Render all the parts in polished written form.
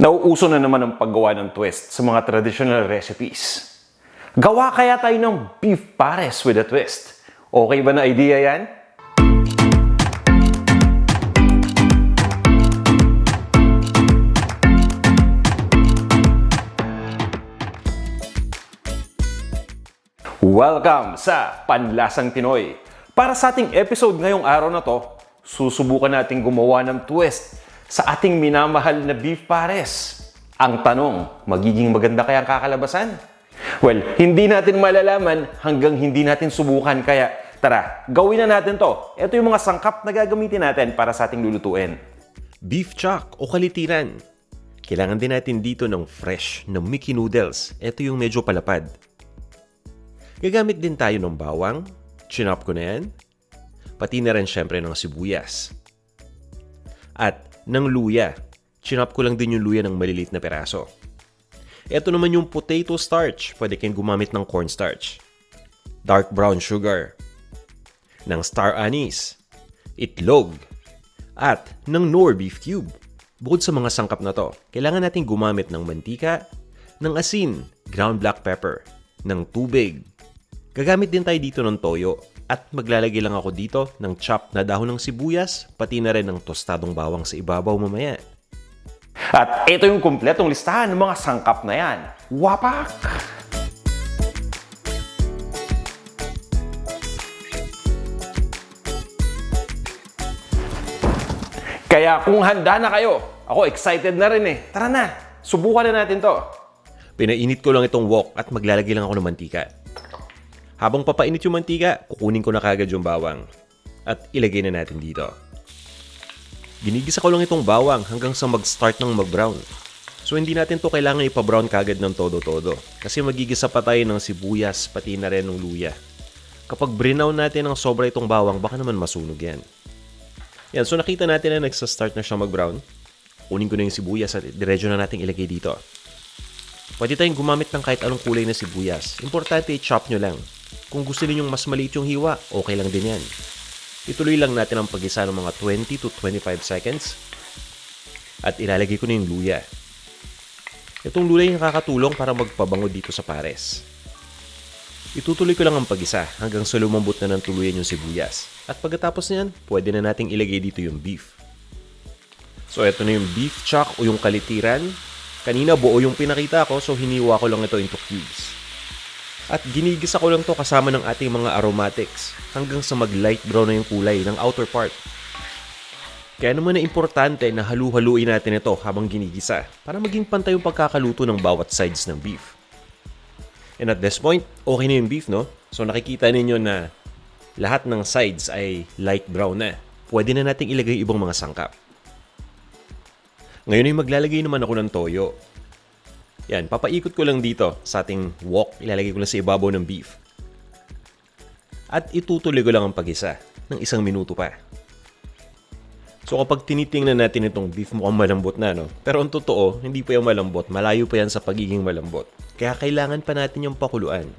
Nauuso na naman ang paggawa ng twist sa mga traditional recipes. Gawa kaya tayo ng beef pares with a twist? Okay ba na idea yan? Welcome sa Panlasang Pinoy! Para sa ating episode ngayong araw na to, susubukan natin gumawa ng twist sa ating minamahal na beef pares. Ang tanong, magiging maganda kaya ang kakalabasan? Well, hindi natin malalaman hanggang hindi natin subukan, kaya tara, gawin na natin to. Ito yung mga sangkap na gagamitin natin para sa ating lulutuin. Beef chuck o kalitiran. Kailangan din natin dito ng fresh na Mickey noodles. Ito yung medyo palapad. Gagamit din tayo ng bawang, chinop ko na yan, pati na rin syempre ng sibuyas. At ng luya. Chinop ko lang din yung luya ng maliliit na peraso. Ito naman yung potato starch. Pwede kayong gumamit ng cornstarch. Dark brown sugar. Ng star anise. Itlog. At ng Knorr beef cube. Bukod sa mga sangkap na to, kailangan natin gumamit ng mantika, ng asin, ground black pepper, ng tubig. Gagamit din tayo dito ng toyo. At maglalagay lang ako dito ng chop na dahon ng sibuyas, pati na rin ng tostadong bawang sa ibabaw mamaya. At ito yung kumpletong listahan ng mga sangkap na yan. Wapak! Kaya kung handa na kayo, ako excited na rin eh. Tara na, subukan na natin to. Pinainit ko lang itong wok at maglalagay lang ako ng mantika. Habang papainit yung mantika, kukunin ko na kagad yung bawang. At ilagay na natin dito. Ginigisa ko lang itong bawang hanggang sa mag-start ng mag-brown. So hindi natin to kailangan ipa-brown kagad ng todo-todo. Kasi magigisa pa tayo ng sibuyas, pati na rin ng luya. Kapag brinown natin ng sobra itong bawang, baka naman masunog yan. Yan, so nakita natin na nagsa-start na siya mag-brown. Kunin ko na yung sibuyas at diretso na natin ilagay dito. Pwede tayong gumamit ng kahit anong kulay na sibuyas. Importante i-chop nyo lang. Kung gusto ninyong mas maliit yung hiwa, okay lang din yan. Ituloy lang natin ang pag-isa ng mga 20 to 25 seconds. At ilalagay ko na yung luya. Itong luya yung nakakatulong para magpabango dito sa pares. Itutuloy ko lang ang pag-isa hanggang sa lumambot na ng tuluyan yung sibuyas. At pagkatapos niyan, pwede na nating ilagay dito yung beef. So ito na yung beef chuck o yung kalitiran. Kanina buo yung pinakita ko, so hiniwa ko lang ito into cubes. At ginigisa ko lang to kasama ng ating mga aromatics hanggang sa mag-light brown na yung kulay ng outer part. Kaya naman na importante na halu-haluin natin ito habang ginigisa para maging pantay yung pagkakaluto ng bawat sides ng beef. And at this point, okay na yung beef, no? So nakikita ninyo na lahat ng sides ay light brown na. Pwede na nating ilagay ibang mga sangkap. Ngayon ay maglalagay naman ako ng toyo. Yan, papaikot ko lang dito sa ating wok. Ilalagay ko lang sa ibabaw ng beef. At itutuloy ko lang ang pag-isa ng 1 minuto pa. So kapag tinitingnan natin itong beef, mukhang malambot na, no? Pero ang totoo, hindi pa yung malambot. Malayo pa yan sa pagiging malambot. Kaya kailangan pa natin yung pakuluan.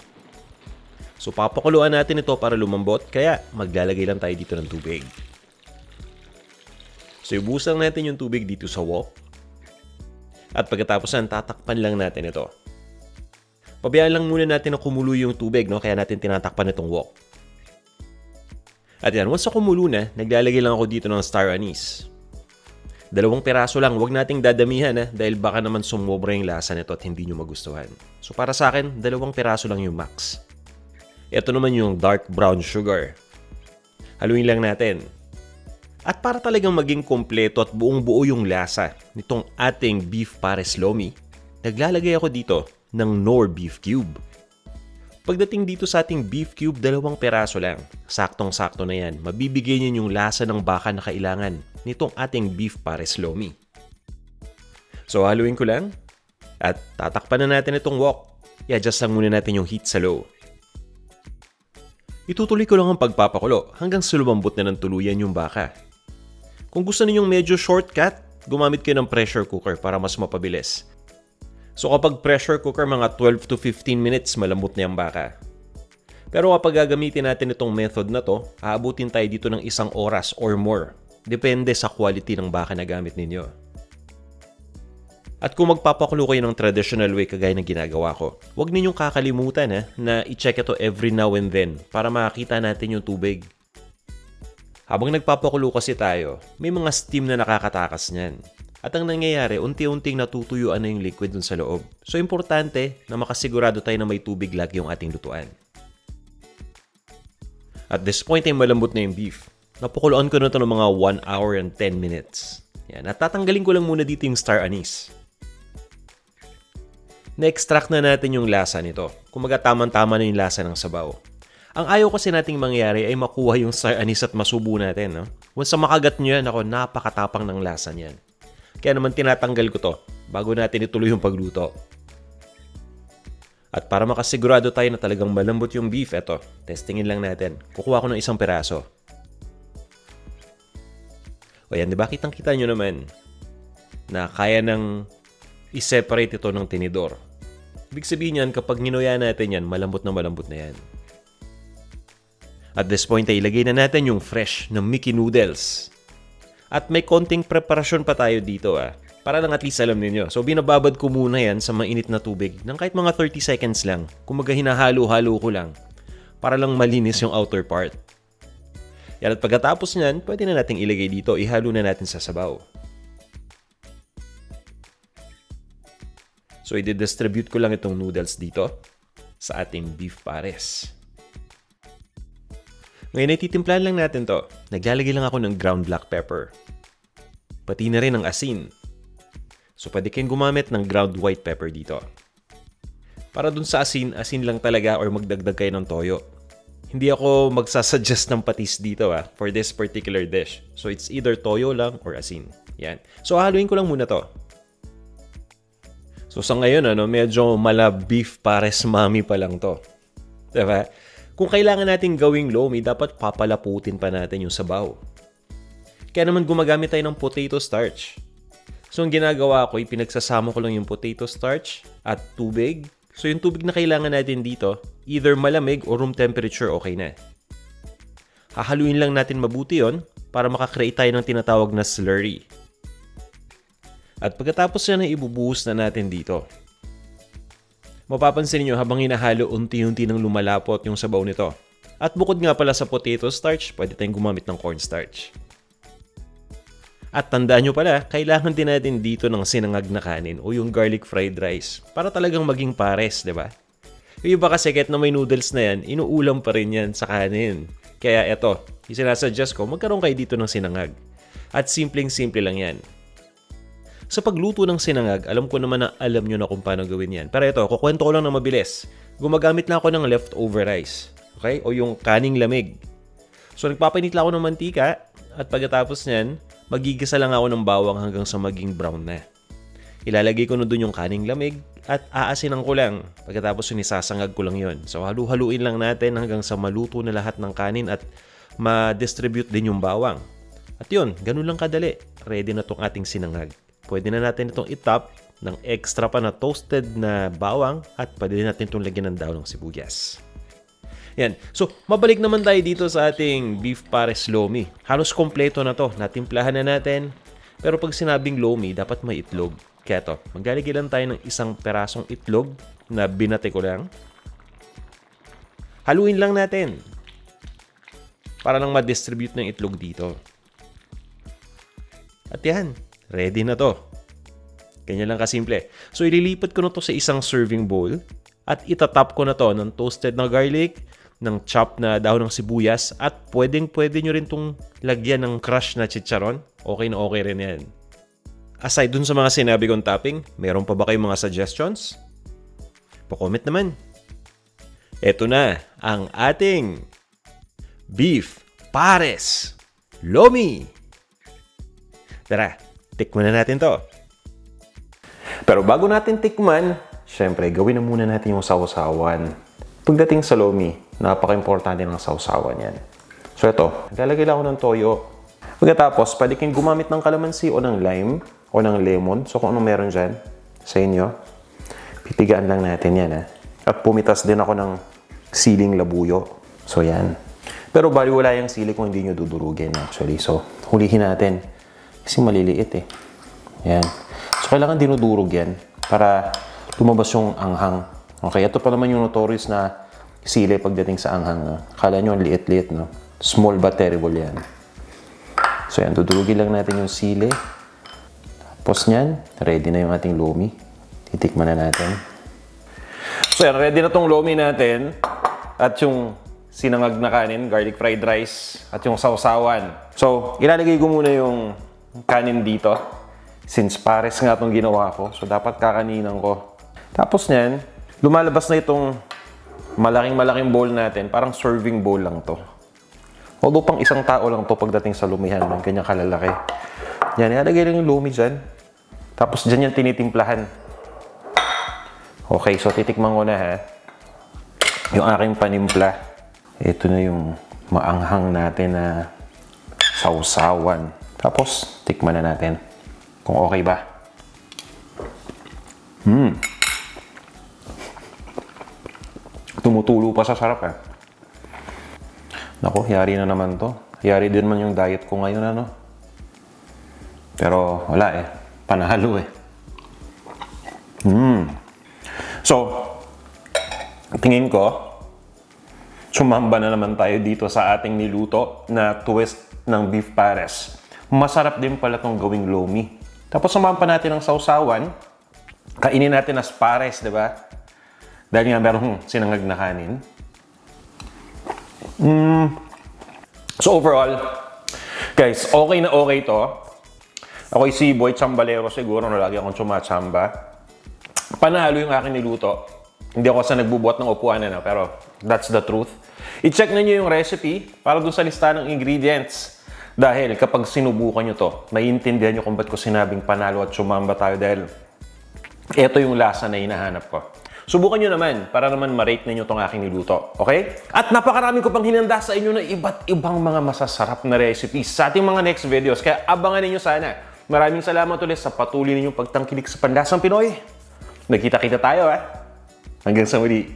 So papakuluan natin ito para lumambot, kaya maglalagay lang tayo dito ng tubig. So ibusan natin yung tubig dito sa wok. At pagkatapos yan, tatakpan lang natin ito. Pabayaan lang muna natin na kumulo yung tubig, no? Kaya natin tinatakpan itong wok. At yan, once na kumulo na, naglalagay lang ako dito ng star anise. 2 peraso lang, huwag nating dadamihan dahil baka naman sumobra yung lasa nito at hindi nyo magustuhan. So para sa akin, 2 peraso lang yung max. Ito naman yung dark brown sugar. Haluin lang natin. At para talagang maging kompleto at buong-buo yung lasa nitong ating beef pares lomi, naglalagay ako dito ng Knorr beef cube. Pagdating dito sa ating beef cube, 2 peraso lang. Saktong-sakto na yan. Mabibigay niyo yung lasa ng baka na kailangan nitong ating beef pares lomi. So haluin ko lang at tatakpan na natin itong wok. I-adjust lang muna natin yung heat sa low. Itutuloy ko lang ang pagpapakulo hanggang sa lumambot na ng tuluyan yung baka. Kung gusto ninyong medyo shortcut, gumamit kayo ng pressure cooker para mas mapabilis. So kapag pressure cooker, mga 12 to 15 minutes, malambot na yung baka. Pero kapag gagamitin natin itong method na to, aabutin tayo dito ng 1 oras or more. Depende sa quality ng baka na gamit ninyo. At kung magpapakulo kayo ng traditional way kagaya ng ginagawa ko, huwag ninyong kakalimutan na i-check ito every now and then para makakita natin yung tubig. Habang nagpapakulo kasi tayo, may mga steam na nakakatakas niyan. At ang nangyayari, unti-unting natutuyuan na yung liquid dun sa loob. So, importante na makasigurado tayo na may tubig lagi yung ating lutuan. At this point ay malambot na yung beef. Napakuluan ko na ito ng mga 1 hour and 10 minutes. Yan, at tatanggalin ko lang muna dito yung star anise. Na-extract na natin yung lasa nito. Kumaga tamang-tama na yung lasa ng sabaw. Ang ayaw kasi nating mangyari ay makuha yung star anise at masubo natin. No? Once sa makagat nyo yan, napakatapang ng lasa niyan. Kaya naman tinatanggal ko to bago natin ituloy yung pagluto. At para makasigurado tayo na talagang malambot yung beef, eto, testingin lang natin. Kukuha ko ng isang peraso. O yan, di ba? Kitang-kita nyo naman na kaya nang i-separate ito ng tinidor. Ibig sabihin yan, kapag ginuya natin yan, malambot na yan. At this point ay ilagay na natin yung fresh na Mickey noodles. At may konting preparasyon pa tayo dito para lang at least alam ninyo. So binababad ko muna yan sa mainit na tubig ng kahit mga 30 seconds lang. Kumaga hinahalo-halo ko lang para lang malinis yung outer part. Yan, at pagkatapos nyan, pwede na nating ilagay dito. Ihalo na natin sa sabaw. So, i-distribute ko lang itong noodles dito sa ating beef pares. Ngayon, ay titimplahan lang natin to. Naglalagay lang ako ng ground black pepper. Pati na rin ng asin. So, pwede kayong gumamit ng ground white pepper dito. Para dun sa asin, asin lang talaga or magdagdag kayo ng toyo. Hindi ako magsasuggest ng patis dito for this particular dish. So, it's either toyo lang or asin. Yan. So, haluin ko lang muna to. So sa ngayon, medyo mala beef pares mami pa lang to. Diba? Kung kailangan natin gawing lomi, dapat papalaputin pa natin yung sabaw. Kaya naman gumagamit tayo ng potato starch. So ang ginagawa ko, pinagsasama ko lang yung potato starch at tubig. So yung tubig na kailangan natin dito, either malamig o room temperature, okay na. Hahaluin lang natin mabuti yon para makakreate tayo ng tinatawag na slurry. At pagkatapos yan ay ibubuhos na natin dito. Mapapansin niyo habang hinahalo, unti-unti nang lumalapot yung sabaw nito. At bukod nga pala sa potato starch, pwede tayong gumamit ng cornstarch. At tandaan nyo pala, kailangan din natin dito ng sinangag na kanin o yung garlic fried rice para talagang maging pares, di ba? Yung iba kasi kahit na may noodles na yan, inuulam pa rin yan sa kanin. Kaya eto, isinasuggest ko, magkaroon kayo dito ng sinangag. At simpleng-simple lang yan. Sa pagluto ng sinangag, alam ko naman na alam nyo na kung paano gawin yan. Pero ito, kukwento ko lang na mabilis. Gumagamit lang ako ng leftover rice. Okay? O yung kaning lamig. So, nagpapainit lang ako ng mantika. At pagkatapos nyan, magigisa lang ako ng bawang hanggang sa maging brown na. Ilalagay ko na dun yung kaning lamig at aasinan ko lang. Pagkatapos yun, isasangag ko lang yun. So, halu-haluin lang natin hanggang sa maluto na lahat ng kanin at ma-distribute din yung bawang. At yun, ganun lang kadali. Ready na tong ating sinangag. Pwede na natin itong itop ng extra pa na toasted na bawang at pwede natin itong lagyan ng daon ng sibuyas. Yan. So, mabalik naman tayo dito sa ating beef pares lomi. Halos kompleto na to. Natimplahan na natin. Pero pag sinabing lomi, dapat may itlog. Kaya to, maglalagay lang tayo ng isang perasong itlog na binate ko lang. Haluin lang natin para lang ma-distribute ng itlog dito. At yan. Ready na to. Ganyan lang kasimple. So, ililipat ko na to sa isang serving bowl at itatap ko na to ng toasted na garlic, ng chop na dahon ng sibuyas at pwede nyo rin tong lagyan ng crush na chicharon. Okay na okay rin yan. Aside dun sa mga sinabi kong topping, meron pa ba kayong mga suggestions? Pa-comment naman. Ito na ang ating beef pares lomi. Tara! Tikman na natin to. Pero bago natin tikman, syempre, gawin na muna natin yung sausawan. Pagdating sa lomi, napaka-importante ng sausawan yan. So ito, lalagay lang ako ng toyo. Pagkatapos, pwede kayong gumamit ng kalamansi o ng lime o ng lemon. So kung anong meron dyan sa inyo, pipigaan lang natin yan. At pumitas din ako ng siling labuyo. So yan. Pero baliwala yung sili kung hindi nyo dudurugin actually. So hulihin natin. Kasi maliliit eh. Yan. So, So, kailangan dinudurog yan para lumabas yung anghang. Okay, ito pa naman yung notorious na sili pagdating sa anghang. No? Akala nyo ang liit-liit, no? Small but terrible yan. So, yan, dudurugin lang natin yung sili. Tapos nyan, ready na yung ating lomi. Titikman na natin. So, yan, ready na tong lomi natin. At yung sinangag na kanin, garlic fried rice, at yung sausawan. So, ilalagay ko muna yung kanin dito. Since pares nga itong ginawa ko, so dapat kakaninan ko. Tapos nyan, lumalabas na itong malaking bowl natin. Parang serving bowl lang to. Although pang isang tao lang to pagdating sa lumihan, ng kanyang kalalaki. Yan, ilalagay lang yung lumi dyan. Tapos dyan yan tinitimplahan. Okay, so titikman ko na ha. Yung aking panimpla. Ito na yung maanghang natin na sausawan. Tapos, tikman na natin. Kung okay ba. Tumutulo pa sa sarap eh. Naku, yari na naman to. Yari din man yung diet ko ngayon ano. Pero wala eh. Panalo eh. So, tingin ko, sumamba na naman tayo dito sa ating niluto na twist ng beef pares. Masarap din pala tong gawing lomi. Tapos sumamba natin ng sausawan. Kainin natin as pares, di ba? Dahil nga merong sinangag na kanin. So overall, guys, okay na okay to. Ako'y si Boy Chambalero siguro na lagi akong chumachamba. Panalo yung aking niluto. Hindi ako sa nagbubuhat ng upuan na, pero that's the truth. I-check na nyo yung recipe para dun sa lista ng ingredients. Dahil kapag sinubukan nyo to, maiintindihan nyo kung ba't ko sinabing panalo at sumamba tayo dahil ito yung lasa na hinahanap ko. Subukan nyo naman para naman ma-rate ninyo itong aking niluto. Okay? At napakarami ko pang hinanda sa inyo na iba't ibang mga masasarap na recipes sa ating mga next videos. Kaya abangan ninyo sana. Maraming salamat ulit sa patuloy ninyong pagtangkilik sa Panlasang Pinoy. Nagkita-kita tayo, ha? Hanggang sa muli.